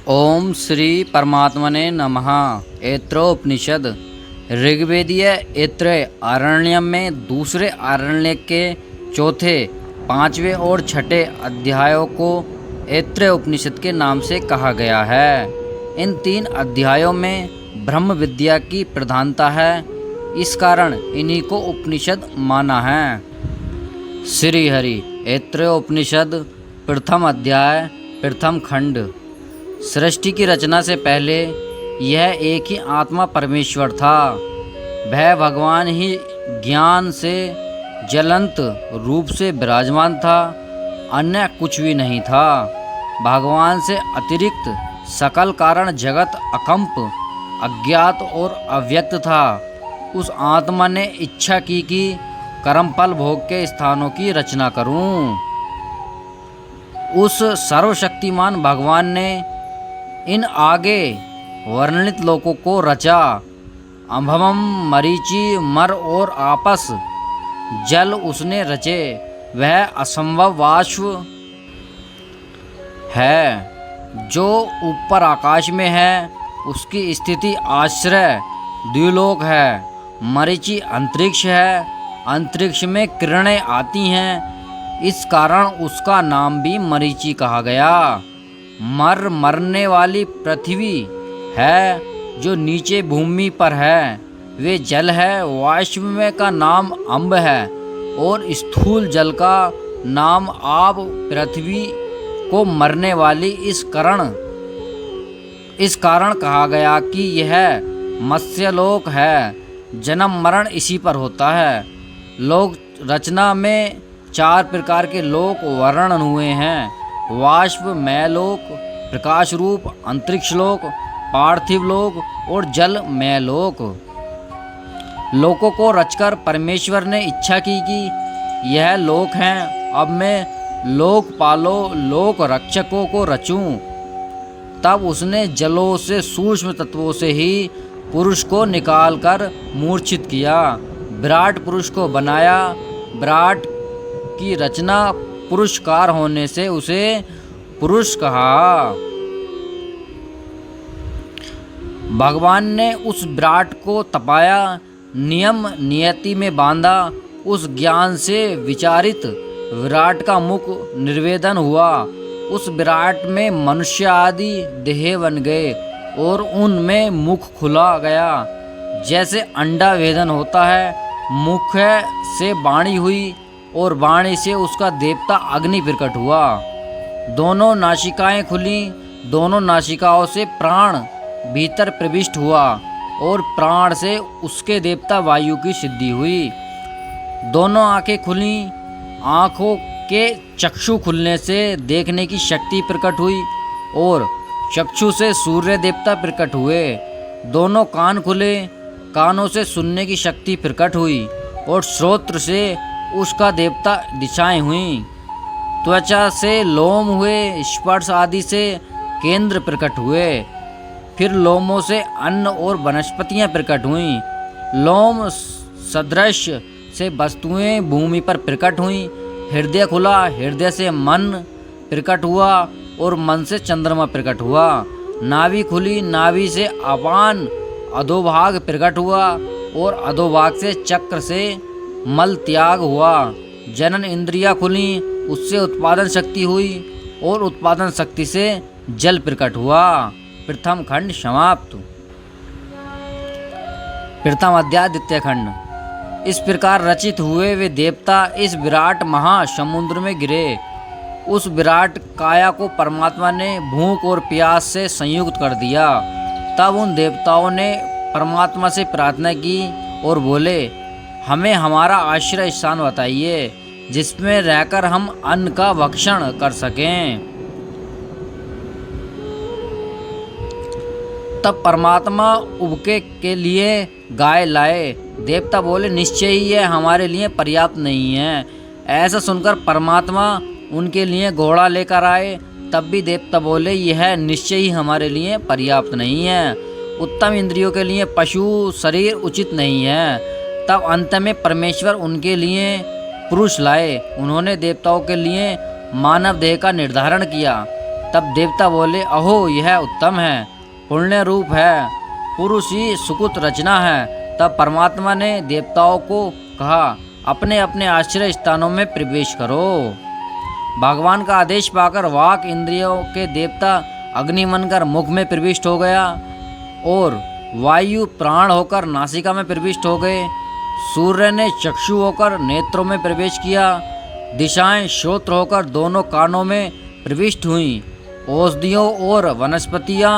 ओम श्री परमात्मने नमः। ऐत्रोपनिषद ऋग्वेदीय ऐत्रेय आरण्यक में दूसरे आरण्यक के चौथे, पांचवें और छठे अध्यायों को ऐत्रेय उपनिषद के नाम से कहा गया है। इन तीन अध्यायों में ब्रह्म विद्या की प्रधानता है, इस कारण इन्हीं को उपनिषद माना है। श्री हरि ऐत्रेय उपनिषद प्रथम अध्याय प्रथम खंड। सृष्टि की रचना से पहले यह एक ही आत्मा परमेश्वर था। वह भगवान ही ज्ञान से ज्वलंत रूप से विराजमान था, अन्य कुछ भी नहीं था। भगवान से अतिरिक्त सकल कारण जगत अकंप, अज्ञात और अव्यक्त था। उस आत्मा ने इच्छा की कि कर्मफल भोग के स्थानों की रचना करूं। उस सर्वशक्तिमान भगवान ने इन आगे वर्णित लोकों को रचा। अभमम, मरीचि, मर और आपस जल उसने रचे। वह असंभव वाष्प है जो ऊपर आकाश में है, उसकी स्थिति आश्रय द्युलोक है। मरीचि अंतरिक्ष है, अंतरिक्ष में किरणें आती हैं, इस कारण उसका नाम भी मरीचि कहा गया। मरने वाली पृथ्वी है जो नीचे भूमि पर है, वे जल है। वाष्प में का नाम अम्ब है और स्थूल जल का नाम आप। पृथ्वी को मरने वाली इस कारण कहा गया कि यह मत्स्यलोक है। जन्म मरण इसी पर होता है। लोक रचना में चार प्रकार के लोक वर्णन हुए हैं: वाष्प, मैलोक, प्रकाश रूप, अंतरिक्ष लोक, पार्थिव लोक और जलमय लोक। लोकों को रचकर परमेश्वर ने इच्छा की कि यह लोक हैं, अब मैं लोकपालों, लोक रक्षकों को रचूं। तब उसने जलों से, सूक्ष्म तत्वों से ही पुरुष को निकालकर मूर्छित किया, विराट पुरुष को बनाया। विराट की रचना पुरुषकार होने से उसे पुरुष कहा। भगवान ने उस विराट को तपाया, नियम नियति में बांधा। उस ज्ञान से विचारित विराट का मुख निर्वेदन हुआ। उस विराट में मनुष्य आदि देह बन गए और उनमें मुख खुला गया। जैसे अंडा वेदन होता है, मुख से वाणी हुई और वाणी से उसका देवता अग्नि प्रकट हुआ। दोनों नासिकाएं खुली, दोनों नासिकाओं से प्राण भीतर प्रविष्ट हुआ और प्राण से उसके देवता वायु की सिद्धि हुई। दोनों आंखें खुली, आंखों के चक्षु खुलने से देखने की शक्ति प्रकट हुई और चक्षु से सूर्य देवता प्रकट हुए। दोनों कान खुले, कानों से सुनने की शक्ति प्रकट हुई और श्रोत्र से उसका देवता दिशाएं हुई। त्वचा से लोम हुए, स्पर्श आदि से केंद्र प्रकट हुए। फिर लोमों से अन्न और वनस्पतियां प्रकट हुईं। लोम सदृश से वस्तुएं भूमि पर प्रकट हुईं। हृदय खुला, हृदय से मन प्रकट हुआ और मन से चंद्रमा प्रकट हुआ। नाभि खुली, नाभि से अपान अधोभाग प्रकट हुआ और अधोभाग से चक्र से मल त्याग हुआ। जनन इंद्रियां खुली, उससे उत्पादन शक्ति हुई और उत्पादन शक्ति से जल प्रकट हुआ। प्रथम खंड समाप्त। प्रथम अध्याय द्वितीय खंड। इस प्रकार रचित हुए वे देवता इस विराट महासमुद्र में गिरे। उस विराट काया को परमात्मा ने भूख और प्यास से संयुक्त कर दिया। तब उन देवताओं ने परमात्मा से प्रार्थना की और बोले, हमें हमारा आश्रय स्थान बताइए जिसमें रहकर हम अन्न का भक्षण कर सकें। तब परमात्मा उबके के लिए गाय लाए। देवता बोले, निश्चय ही यह हमारे लिए पर्याप्त नहीं है। ऐसा सुनकर परमात्मा उनके लिए घोड़ा लेकर आए। तब भी देवता बोले, यह निश्चय ही हमारे लिए पर्याप्त नहीं है। उत्तम इंद्रियों के लिए पशु शरीर उचित नहीं है। तब अंत में परमेश्वर उनके लिए पुरुष लाए। उन्होंने देवताओं के लिए मानव देह का निर्धारण किया। तब देवता बोले, अहो यह उत्तम है, पुण्य रूप है, पुरुष ही सुकृत रचना है। तब परमात्मा ने देवताओं को कहा, अपने अपने आश्रय स्थानों में प्रवेश करो। भगवान का आदेश पाकर वाक इंद्रियों के देवता अग्नि बनकर मुख में प्रविष्ट हो गया और वायु प्राण होकर नासिका में प्रविष्ट हो गए। सूर्य ने चक्षु होकर नेत्रों में प्रवेश किया। दिशाएं श्रोत्र होकर दोनों कानों में प्रविष्ट हुईं। औषधियों और वनस्पतियां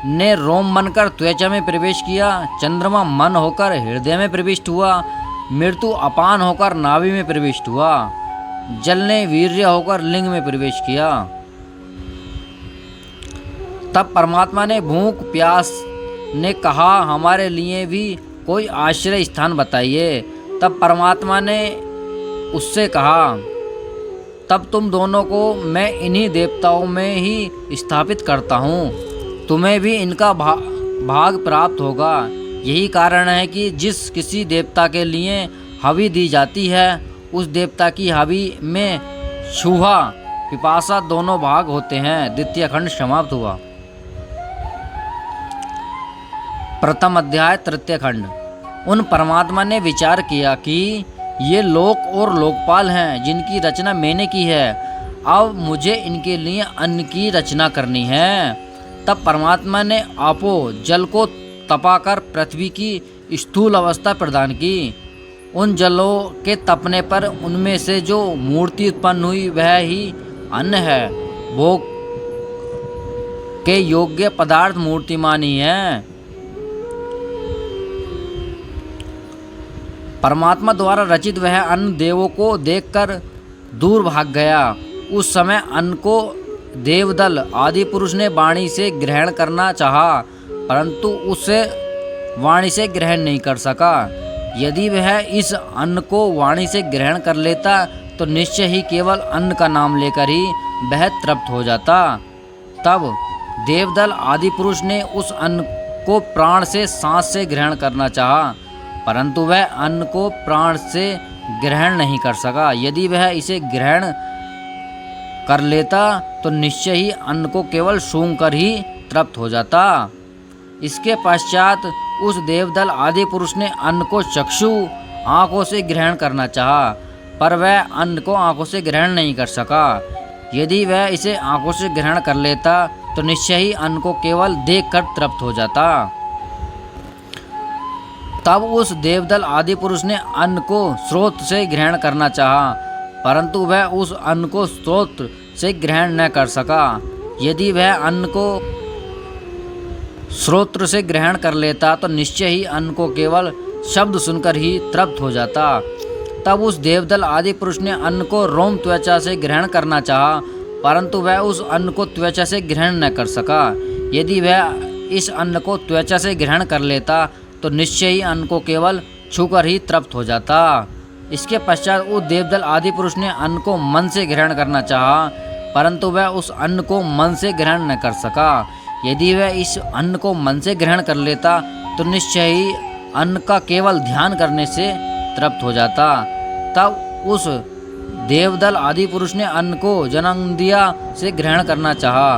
ने रोम बनकर त्वचा में प्रवेश किया। चंद्रमा मन होकर हृदय में प्रविष्ट हुआ। मृत्यु अपान होकर नाभि में प्रविष्ट हुआ। जल ने वीर्य होकर लिंग में प्रवेश किया। तब परमात्मा ने भूख प्यास ने कहा, हमारे लिए भी कोई आश्रय स्थान बताइए। तब परमात्मा ने उससे कहा, तब तुम दोनों को मैं इन्हीं देवताओं में ही स्थापित करता हूँ। तुम्हें भी इनका भाग प्राप्त होगा। यही कारण है कि जिस किसी देवता के लिए हवि दी जाती है, उस देवता की हवि में छूहा पिपासा दोनों भाग होते हैं। द्वितीय खंड समाप्त हुआ। प्रथम अध्याय तृतीय खंड। उन परमात्मा ने विचार किया कि ये लोक और लोकपाल हैं, जिनकी रचना मैंने की है। अब मुझे इनके लिए अन्न की रचना करनी है। तब परमात्मा ने आपो जल को तपाकर पृथ्वी की स्थूल अवस्था प्रदान की। उन जलों के तपने पर उनमें से जो मूर्ति उत्पन्न हुई वह ही अन्न है। भोग के योग्य पदार्थ मूर्तिमान ही है। परमात्मा द्वारा रचित वह अन्न देवों को देखकर दूर भाग गया। उस समय अन्न को देवदल आदि पुरुष ने वाणी से ग्रहण करना चाहा, परंतु उसे वाणी से ग्रहण नहीं कर सका। यदि वह इस अन्न को वाणी से ग्रहण कर लेता तो निश्चय ही केवल अन्न का नाम लेकर ही वह तृप्त हो जाता। तब देवदल आदि पुरुष ने उस अन्न को प्राण से सांस से ग्रहण करना चाहा, परंतु वह अन्न को प्राण से ग्रहण नहीं कर सका। यदि वह इसे ग्रहण कर लेता तो निश्चय ही अन्न को केवल सूंघ कर ही तृप्त हो जाता। इसके पश्चात उस देवदल आदि पुरुष ने अन्न को चक्षु आँखों से ग्रहण करना चाहा, पर वह अन्न को आँखों से ग्रहण नहीं कर सका। यदि वह इसे आँखों से ग्रहण कर लेता तो निश्चय ही अन्न को केवल देखकर तृप्त हो जाता। तब उस देवदल आदि पुरुष ने अन्न को स्रोत से ग्रहण करना चाहा, परंतु वह उस अन्न को स्रोत से ग्रहण न कर सका। यदि वह अन्न को स्रोत से ग्रहण कर लेता तो निश्चय ही अन्न को केवल शब्द सुनकर ही तृप्त हो जाता। तब उस देवदल आदि पुरुष ने अन्न को रोम त्वचा से ग्रहण करना चाहा, परंतु वह उस अन्न को त्वचा से ग्रहण न कर सका। यदि वह इस अन्न को त्वचा से ग्रहण कर लेता तो निश्चय ही अन्न को केवल छूकर ही तृप्त हो जाता। इसके पश्चात उस देवदल आदि पुरुष ने अन्न को मन से ग्रहण करना चाहा, परंतु वह उस अन्न को मन से ग्रहण न कर सका। यदि वह इस अन्न को मन से ग्रहण कर लेता तो निश्चय ही अन्न का केवल ध्यान करने से तृप्त हो जाता। तब उस देवदल आदि पुरुष ने अन्न को जनांद्रिय से ग्रहण करना चाहा,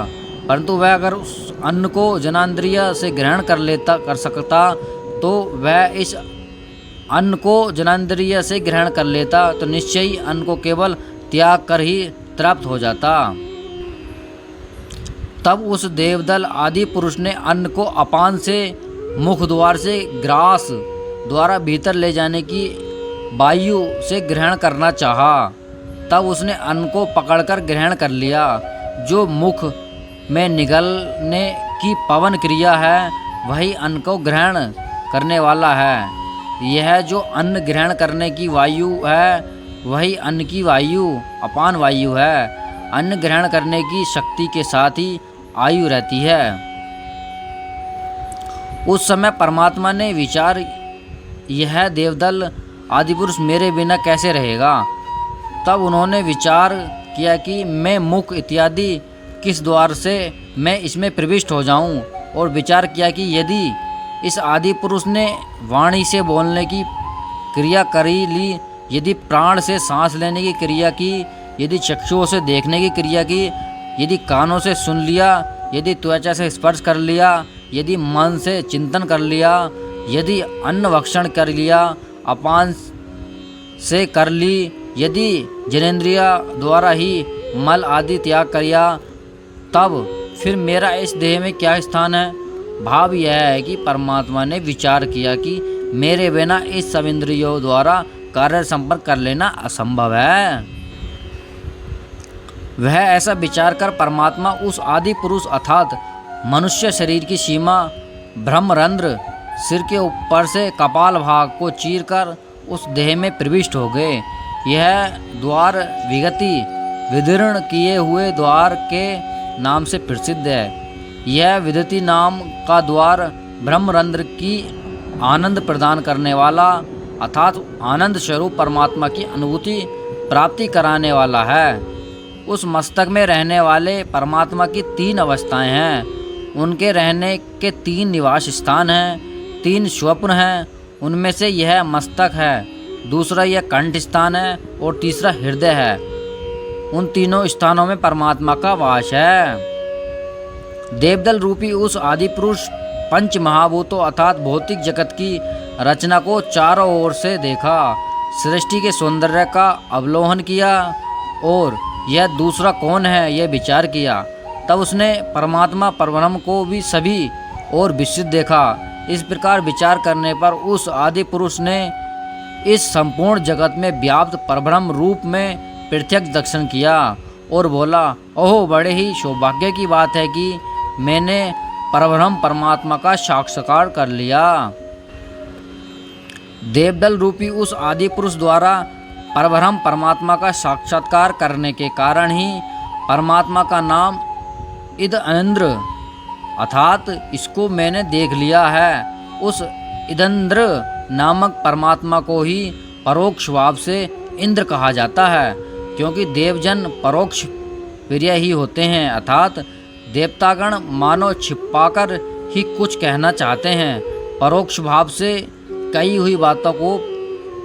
परंतु वह अगर उस अन्न को जनांद्रिय से ग्रहण कर सकता तो वह इस अन्न को जनांद्रिय से ग्रहण कर लेता तो निश्चय ही अन्न को केवल त्याग कर ही तृप्त हो जाता। तब उस देवदल आदि पुरुष ने अन्न को अपान से मुख द्वार से ग्रास द्वारा भीतर ले जाने की वायु से ग्रहण करना चाहा। तब उसने अन्न को पकड़कर ग्रहण कर लिया। जो मुख में निगलने की पवन क्रिया है वही अन्न को ग्रहण करने वाला है। यह जो अन्न ग्रहण करने की वायु है वही अन्न की वायु अपान वायु है। अन्न ग्रहण करने की शक्ति के साथ ही आयु रहती है। उस समय परमात्मा ने विचार, यह देवदल आदि पुरुष मेरे बिना कैसे रहेगा। तब उन्होंने विचार किया कि मैं मुख इत्यादि किस द्वार से मैं इसमें प्रविष्ट हो जाऊं, और विचार किया कि यदि इस आदि पुरुष ने वाणी से बोलने की क्रिया करी ली, यदि प्राण से सांस लेने की क्रिया की, यदि चक्षुओं से देखने की क्रिया की, यदि कानों से सुन लिया, यदि त्वचा से स्पर्श कर लिया, यदि मन से चिंतन कर लिया, यदि अन्न भक्षण कर लिया, अपान से कर ली, यदि जनेंद्रिया द्वारा ही मल आदि त्याग किया, तब फिर मेरा इस देह में क्या स्थान है। भाव यह है कि परमात्मा ने विचार किया कि मेरे बिना इस सब इंद्रियों द्वारा कार्य संपन्न कर लेना असंभव है। वह ऐसा विचार कर परमात्मा उस आदि पुरुष अर्थात मनुष्य शरीर की सीमा ब्रह्मरंध्र सिर के ऊपर से कपाल भाग को चीरकर उस देह में प्रविष्ट हो गए। यह द्वार विगति विदीर्ण किए हुए द्वार के नाम से प्रसिद्ध है। यह विदति नाम का द्वार ब्रह्मरंध्र की आनंद प्रदान करने वाला अर्थात आनंद स्वरूप परमात्मा की अनुभूति प्राप्ति कराने वाला है। उस मस्तक में रहने वाले परमात्मा की 3 अवस्थाएं हैं। उनके रहने के 3 निवास स्थान हैं, 3 स्वप्न हैं। उनमें से यह मस्तक है, दूसरा यह कंठ स्थान है और तीसरा हृदय है। उन तीनों स्थानों में परमात्मा का वास है। देवदल रूपी उस आदि पुरुष पंच महाभूतों अर्थात भौतिक जगत की रचना को चारों ओर से देखा, सृष्टि के सौंदर्य का अवलोकन किया और यह दूसरा कौन है यह विचार किया। तब उसने परमात्मा परब्रह्म को भी सभी और विस्तृत देखा। इस प्रकार विचार करने पर उस आदि पुरुष ने इस संपूर्ण जगत में व्याप्त परब्रह्म रूप में प्रत्यक्ष दर्शन किया और बोला, ओहो बड़े ही सौभाग्य की बात है कि मैंने परब्रह्म परमात्मा का साक्षात्कार कर लिया। देवदल रूपी उस आदि पुरुष द्वारा परब्रह्म परमात्मा का साक्षात्कार करने के कारण ही परमात्मा का नाम इदंद्र अर्थात इसको मैंने देख लिया है। उस इदंद्र नामक परमात्मा को ही परोक्ष भाव से इंद्र कहा जाता है, क्योंकि देवजन परोक्ष प्रिय ही होते हैं अर्थात देवतागण मानो छिपाकर ही कुछ कहना चाहते हैं, परोक्ष भाव से कही हुई बातों को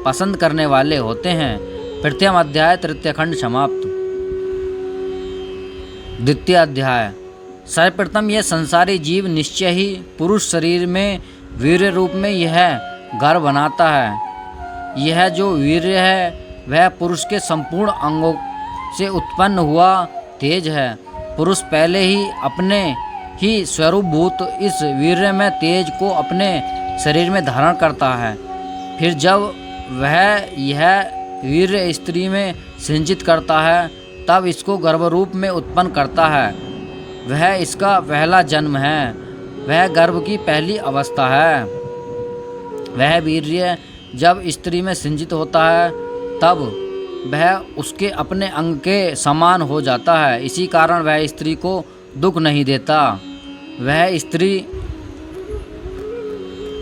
पसंद करने वाले होते हैं। प्रथम अध्याय तृतीय खंड समाप्त। द्वितीय अध्याय। सर्वप्रथम यह संसारी जीव निश्चय ही पुरुष शरीर में वीर्य रूप में यह घर बनाता है। यह जो वीर्य है वह पुरुष के संपूर्ण अंगों से उत्पन्न हुआ तेज है। पुरुष पहले ही अपने ही स्वरूपभूत इस वीर्य में तेज को अपने शरीर में धारण करता है। फिर जब वह यह वीर्य स्त्री में सिंचित करता है तब इसको गर्भरूप में उत्पन्न करता है। वह इसका पहला जन्म है, वह गर्भ की पहली अवस्था है। वह वीर्य जब स्त्री में सिंचित होता है तब वह उसके अपने अंग के समान हो जाता है। इसी कारण वह स्त्री को दुख नहीं देता। वह स्त्री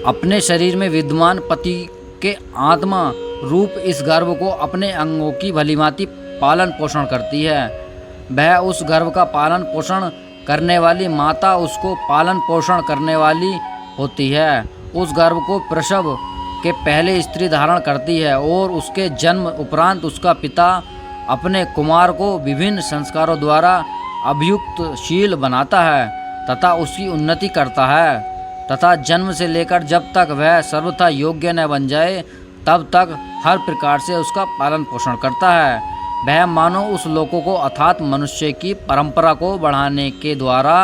अपने शरीर में विद्यमान पति के आत्मा रूप इस गर्भ को अपने अंगों की भलीभांति पालन पोषण करती है। वह उस गर्भ का पालन पोषण करने वाली माता उसको पालन पोषण करने वाली होती है। उस गर्भ को प्रसव के पहले स्त्री धारण करती है और उसके जन्म उपरांत उसका पिता अपने कुमार को विभिन्न संस्कारों द्वारा अभियुक्तशील बनाता है तथा उसकी उन्नति करता है तथा जन्म से लेकर जब तक वह सर्वथा योग्य न बन जाए तब तक हर प्रकार से उसका पालन पोषण करता है। वह मानो उस लोगों को अर्थात मनुष्य की परंपरा को बढ़ाने के द्वारा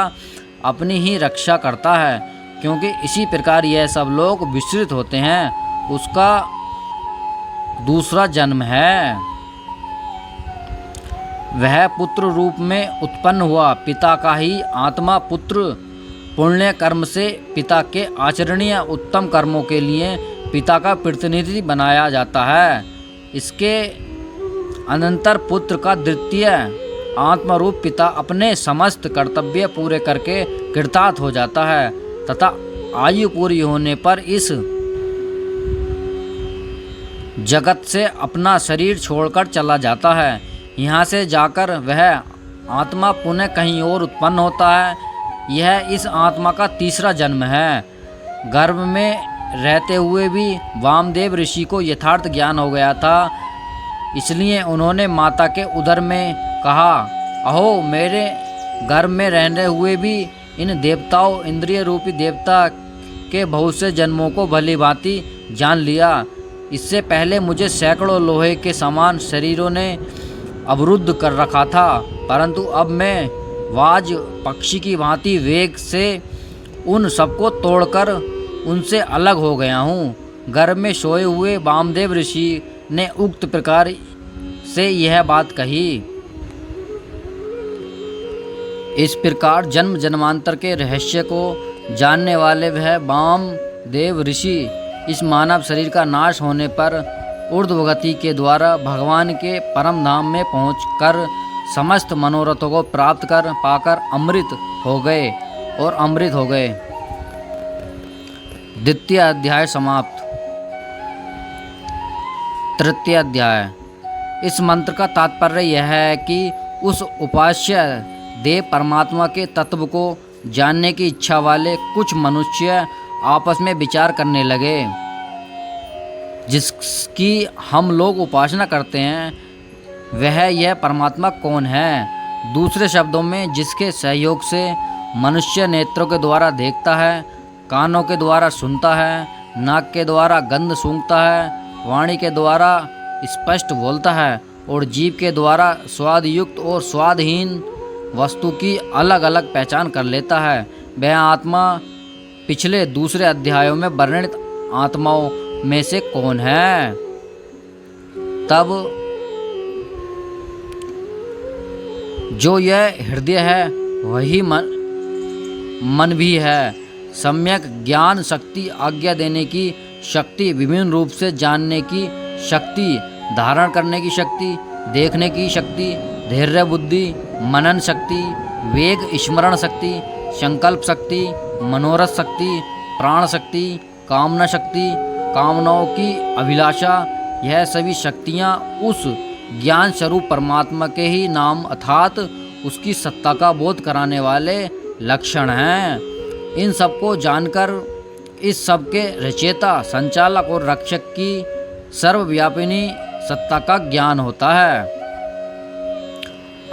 अपनी ही रक्षा करता है, क्योंकि इसी प्रकार यह सब लोग विस्तृत होते हैं। उसका दूसरा जन्म है। वह पुत्र रूप में उत्पन्न हुआ। पिता का ही आत्मा पुत्र पुण्य कर्म से पिता के आचरणीय उत्तम कर्मों के लिए पिता का प्रतिनिधि बनाया जाता है। इसके अनंतर पुत्र का द्वितीय आत्मरूप पिता अपने समस्त कर्तव्य पूरे करके कृतार्थ हो जाता है तथा आयु पूरी होने पर इस जगत से अपना शरीर छोड़कर चला जाता है। यहाँ से जाकर वह आत्मा पुनः कहीं और उत्पन्न होता है। यह इस आत्मा का तीसरा जन्म है। गर्भ में रहते हुए भी वामदेव ऋषि को यथार्थ ज्ञान हो गया था, इसलिए उन्होंने माता के उदर में कहा, अहो मेरे गर्भ में रहने हुए भी इन देवताओं, इंद्रिय रूपी देवता के बहुत से जन्मों को भली भांति जान लिया। इससे पहले मुझे सैकड़ों लोहे के समान शरीरों ने अवरुद्ध कर रखा था, परंतु अब मैं वाज पक्षी की भांति वेग से उन सबको तोड़कर उनसे अलग हो गया हूँ। गर्भ में सोए हुए वामदेव ऋषि ने उक्त प्रकार से यह बात कही। इस प्रकार जन्म जन्मांतर के रहस्य को जानने वाले वह वामदेव ऋषि इस मानव शरीर का नाश होने पर ऊर्ध्वगति के द्वारा भगवान के परम धाम में पहुंचकर समस्त मनोरथों को प्राप्त कर पाकर अमृत हो गए। द्वितीय अध्याय समाप्त। तृतीय अध्याय। इस मंत्र का तात्पर्य यह है कि उस उपास्य देव परमात्मा के तत्व को जानने की इच्छा वाले कुछ मनुष्य आपस में विचार करने लगे, जिसकी हम लोग उपासना करते हैं वह यह परमात्मा कौन है। दूसरे शब्दों में, जिसके सहयोग से मनुष्य नेत्रों के द्वारा देखता है, कानों के द्वारा सुनता है, नाक के द्वारा गंध सूंघता है, वाणी के द्वारा स्पष्ट बोलता है और जीभ के द्वारा स्वादयुक्त और स्वादहीन वस्तु की अलग अलग पहचान कर लेता है, वह आत्मा पिछले दूसरे अध्यायों में वर्णित आत्माओं में से कौन है। तब जो यह हृदय है वही मन भी है। सम्यक ज्ञान शक्ति, आज्ञा देने की शक्ति, विभिन्न रूप से जानने की शक्ति, धारण करने की शक्ति, देखने की शक्ति, धैर्य बुद्धि, मनन शक्ति, वेग स्मरण शक्ति, संकल्प शक्ति, मनोरथ शक्ति, प्राण शक्ति, कामना शक्ति, कामनाओं की अभिलाषा, यह सभी शक्तियाँ उस ज्ञान स्वरूप परमात्मा के ही नाम अर्थात उसकी सत्ता का बोध कराने वाले लक्षण हैं। इन सबको जानकर इस सब के रचयिता, संचालक और रक्षक की सर्वव्यापिनी सत्ता का ज्ञान होता है।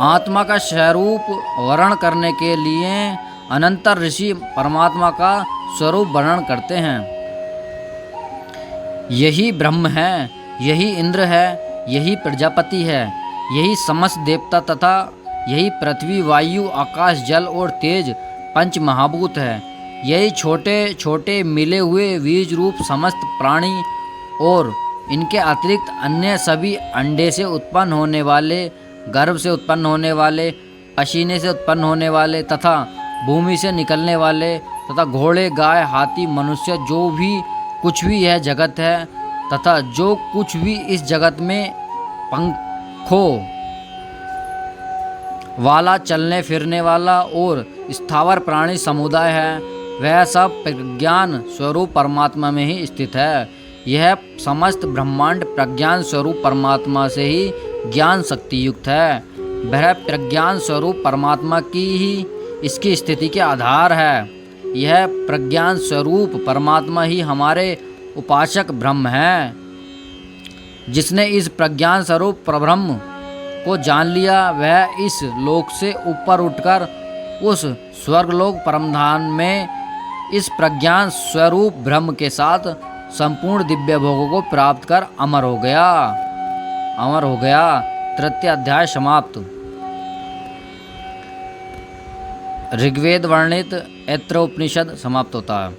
आत्मा का स्वरूप वर्णन करने के लिए अनंतर ऋषि परमात्मा का स्वरूप वर्णन करते हैं। यही ब्रह्म है, यही इंद्र है, यही प्रजापति है, यही समस्त देवता तथा यही पृथ्वी, वायु, आकाश, जल और तेज पंच महाभूत है। यही छोटे छोटे मिले हुए बीज रूप समस्त प्राणी और इनके अतिरिक्त अन्य सभी अंडे से उत्पन्न होने वाले, गर्भ से उत्पन्न होने वाले, पसीने से उत्पन्न होने वाले तथा भूमि से निकलने वाले तथा घोड़े, गाय, हाथी, मनुष्य, जो भी कुछ भी यह जगत है तथा जो कुछ भी इस जगत में पंखों वाला, चलने फिरने वाला और स्थावर प्राणी समुदाय है, वह सब प्रज्ञान स्वरूप परमात्मा में ही स्थित है। यह समस्त ब्रह्मांड प्रज्ञान स्वरूप परमात्मा से ही ज्ञान शक्ति युक्त है। वह प्रज्ञान स्वरूप परमात्मा की ही इसकी स्थिति के आधार है। यह प्रज्ञान स्वरूप परमात्मा ही हमारे उपासक ब्रह्म है। जिसने इस प्रज्ञान स्वरूप परब्रह्म को जान लिया, वह इस लोक से ऊपर उठकर उस स्वर्गलोक परमधाम में इस प्रज्ञान स्वरूप ब्रह्म के साथ संपूर्ण दिव्य भोगों को प्राप्त कर अमर हो गया। तृतीय अध्याय समाप्त। ऋग्वेद वर्णित ऐत्र उपनिषद समाप्त होता है।